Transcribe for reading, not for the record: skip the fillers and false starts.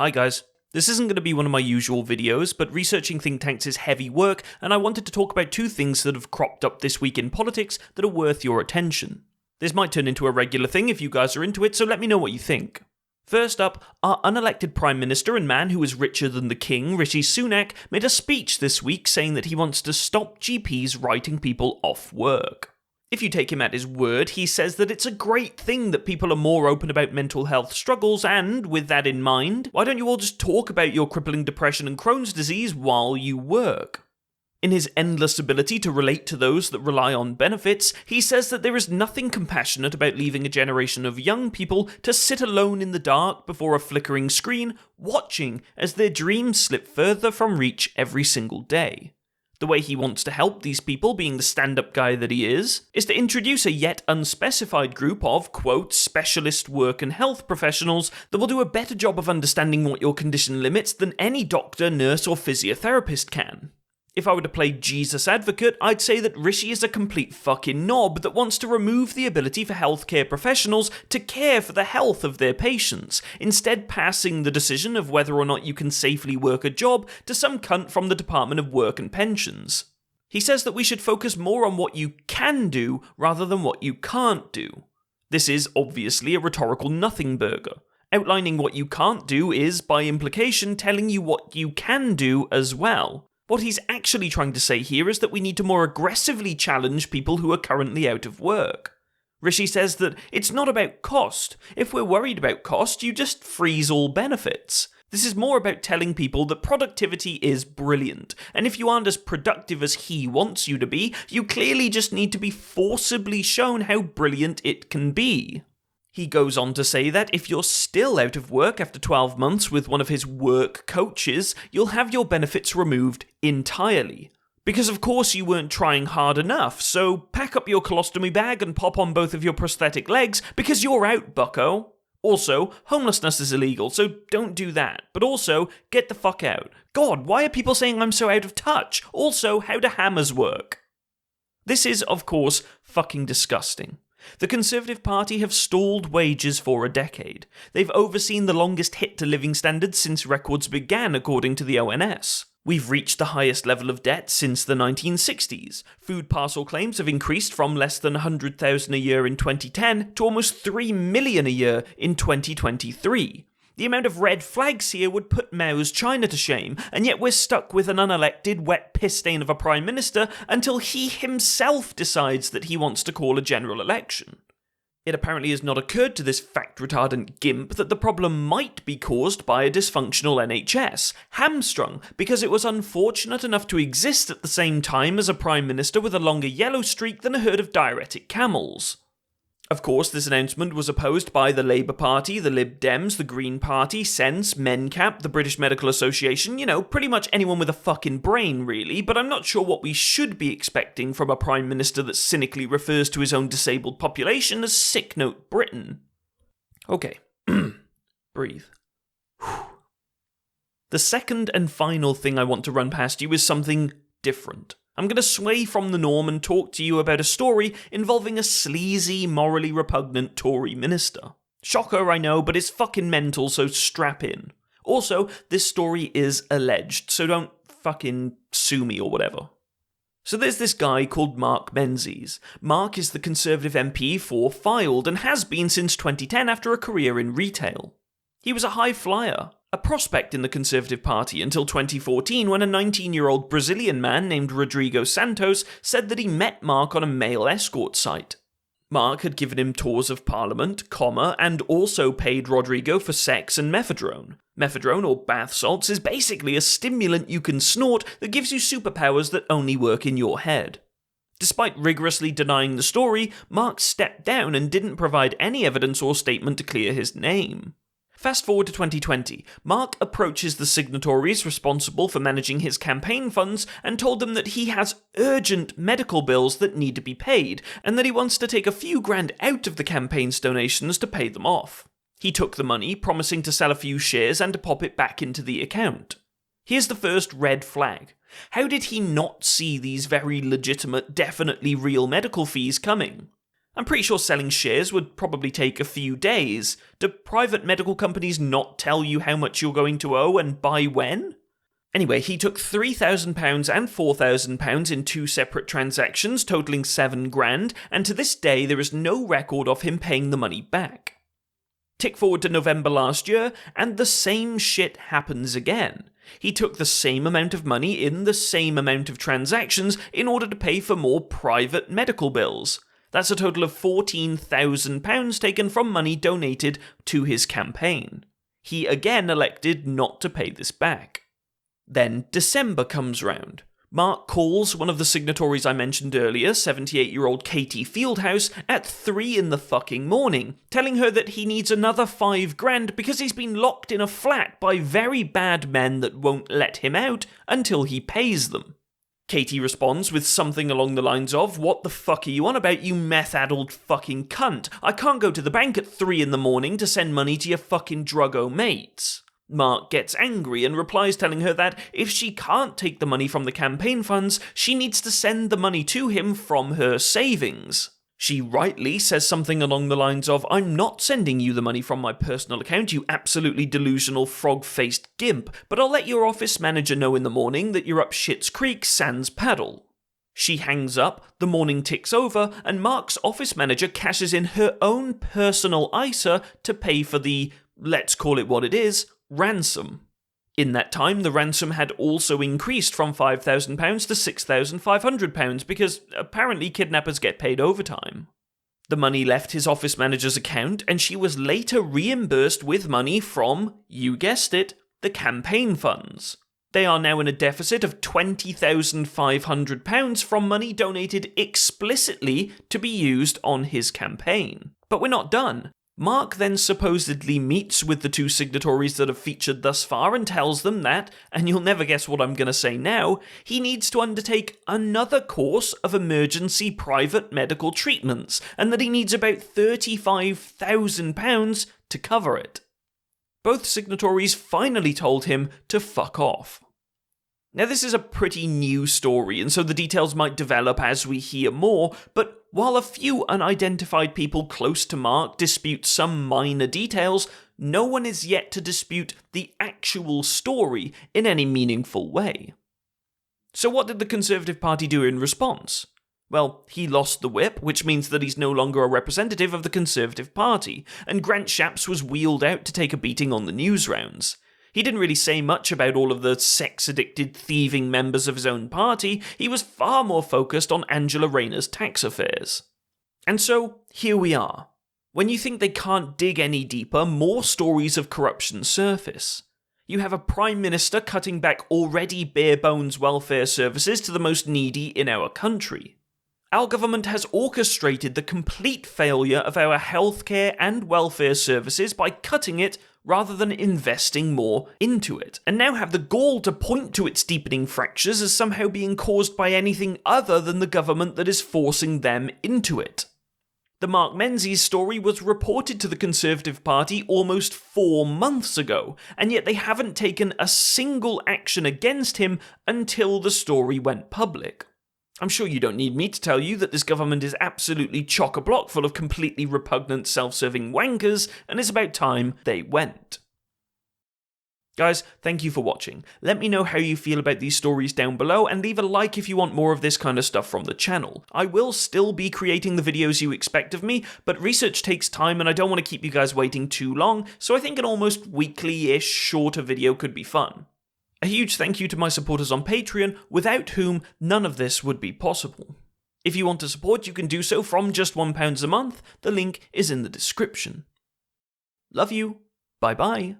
Hi guys. This isn't going to be one of my usual videos, but researching think tanks is heavy work, and I wanted to talk about two things that have cropped up this week in politics that are worth your attention. This might turn into a regular thing if you guys are into it, so let me know what you think. First up, our unelected Prime Minister and man who is richer than the King, Rishi Sunak, made a speech this week saying that he wants to stop GPs writing people off work. If you take him at his word, he says that it's a great thing that people are more open about mental health struggles, and with that in mind, why don't you all just talk about your crippling depression and Crohn's disease while you work? In his endless ability to relate to those that rely on benefits, he says that there is nothing compassionate about leaving a generation of young people to sit alone in the dark before a flickering screen, watching as their dreams slip further from reach every single day. The way he wants to help these people, being the stand-up guy that he is to introduce a yet unspecified group of, quote, specialist work and health professionals that will do a better job of understanding what your condition limits than any doctor, nurse, or physiotherapist can. If I were to play Jesus advocate, I'd say that Rishi is a complete fucking knob that wants to remove the ability for healthcare professionals to care for the health of their patients, instead passing the decision of whether or not you can safely work a job to some cunt from the Department of Work and Pensions. He says that we should focus more on what you can do rather than what you can't do. This is obviously a rhetorical nothing burger. Outlining what you can't do is, by implication, telling you what you can do as well. What he's actually trying to say here is that we need to more aggressively challenge people who are currently out of work. Rishi says that it's not about cost. If we're worried about cost, you just freeze all benefits. This is more about telling people that productivity is brilliant, and if you aren't as productive as he wants you to be, you clearly just need to be forcibly shown how brilliant it can be. He goes on to say that if you're still out of work after 12 months with one of his work coaches, you'll have your benefits removed entirely. Because of course you weren't trying hard enough, so pack up your colostomy bag and pop on both of your prosthetic legs because you're out, bucko. Also, homelessness is illegal, so don't do that. But also, get the fuck out. God, why are people saying I'm so out of touch? Also, how do hammers work? This is, of course, fucking disgusting. The Conservative Party have stalled wages for a decade. They've overseen the longest hit to living standards since records began, according to the ONS. We've reached the highest level of debt since the 1960s. Food parcel claims have increased from less than 100,000 a year in 2010 to almost 3 million a year in 2023. The amount of red flags here would put Mao's China to shame, and yet we're stuck with an unelected, wet piss stain of a Prime Minister until he himself decides that he wants to call a general election. It apparently has not occurred to this fact-retardant gimp that the problem might be caused by a dysfunctional NHS, hamstrung because it was unfortunate enough to exist at the same time as a Prime Minister with a longer yellow streak than a herd of diuretic camels. Of course, this announcement was opposed by the Labour Party, the Lib Dems, the Green Party, Sense, MenCap, the British Medical Association, pretty much anyone with a fucking brain, really, but I'm not sure what we should be expecting from a Prime Minister that cynically refers to his own disabled population as Sick Note Britain. Okay. Breathe. The second and final thing I want to run past you is something different. I'm going to sway from the norm and talk to you about a story involving a sleazy, morally repugnant Tory minister. Shocker, I know, but it's fucking mental, so strap in. Also, this story is alleged, so don't fucking sue me or whatever. So there's this guy called Mark Menzies. Mark is the Conservative MP for Fylde and has been since 2010 after a career in retail. He was a high flyer, a prospect in the Conservative Party until 2014 when a 19-year-old Brazilian man named Rodrigo Santos said that he met Mark on a male escort site. Mark had given him tours of Parliament, and also paid Rodrigo for sex and mephedrone. Mephedrone, or bath salts, is basically a stimulant you can snort that gives you superpowers that only work in your head. Despite rigorously denying the story, Mark stepped down and didn't provide any evidence or statement to clear his name. Fast forward to 2020, Mark approaches the signatories responsible for managing his campaign funds and told them that he has urgent medical bills that need to be paid, and that he wants to take a few grand out of the campaign's donations to pay them off. He took the money, promising to sell a few shares and to pop it back into the account. Here's the first red flag. How did he not see these very legitimate, definitely real medical fees coming? I'm pretty sure selling shares would probably take a few days. Do private medical companies not tell you how much you're going to owe and by when? Anyway, he took £3,000 and £4,000 in two separate transactions, totaling £7,000, and to this day there is no record of him paying the money back. Tick forward to November last year, and the same shit happens again. He took the same amount of money in the same amount of transactions in order to pay for more private medical bills. That's a total of £14,000 taken from money donated to his campaign. He again elected not to pay this back. Then December comes round. Mark calls one of the signatories I mentioned earlier, 78-year-old Katie Fieldhouse, at 3 in the fucking morning, telling her that he needs another £5,000 because he's been locked in a flat by very bad men that won't let him out until he pays them. Katie responds with something along the lines of, "What the fuck are you on about, you meth-addled fucking cunt? I can't go to the bank at 3 in the morning to send money to your fucking druggo mates." Mark gets angry and replies telling her that if she can't take the money from the campaign funds, she needs to send the money to him from her savings. She rightly says something along the lines of, "I'm not sending you the money from my personal account, you absolutely delusional frog-faced gimp, but I'll let your office manager know in the morning that you're up Schitt's Creek sans paddle." She hangs up, the morning ticks over, and Mark's office manager cashes in her own personal ISA to pay for the, let's call it what it is, ransom. In that time, the ransom had also increased from £5,000 to £6,500 because apparently kidnappers get paid overtime. The money left his office manager's account, and she was later reimbursed with money from, you guessed it, the campaign funds. They are now in a deficit of £20,500 from money donated explicitly to be used on his campaign. But we're not done. Mark then supposedly meets with the two signatories that have featured thus far and tells them that, and you'll never guess what I'm going to say now, he needs to undertake another course of emergency private medical treatments, and that he needs about £35,000 to cover it. Both signatories finally told him to fuck off. Now, this is a pretty new story, and so the details might develop as we hear more, but while a few unidentified people close to Mark dispute some minor details, no one is yet to dispute the actual story in any meaningful way. So what did the Conservative Party do in response? Well, he lost the whip, which means that he's no longer a representative of the Conservative Party, and Grant Shapps was wheeled out to take a beating on the news rounds. He didn't really say much about all of the sex-addicted, thieving members of his own party. He was far more focused on Angela Rayner's tax affairs. And so, here we are. When you think they can't dig any deeper, more stories of corruption surface. You have a Prime Minister cutting back already bare-bones welfare services to the most needy in our country. Our government has orchestrated the complete failure of our healthcare and welfare services by cutting it rather than investing more into it, and now have the gall to point to its deepening fractures as somehow being caused by anything other than the government that is forcing them into it. The Mark Menzies story was reported to the Conservative Party almost 4 months ago, and yet they haven't taken a single action against him until the story went public. I'm sure you don't need me to tell you that this government is absolutely chock-a-block full of completely repugnant self-serving wankers, and it's about time they went. Guys, thank you for watching. Let me know how you feel about these stories down below, and leave a like if you want more of this kind of stuff from the channel. I will still be creating the videos you expect of me, but research takes time and I don't want to keep you guys waiting too long, so I think an almost weekly-ish shorter video could be fun. A huge thank you to my supporters on Patreon, without whom none of this would be possible. If you want to support, you can do so from just £1 a month. The link is in the description. Love you. Bye bye.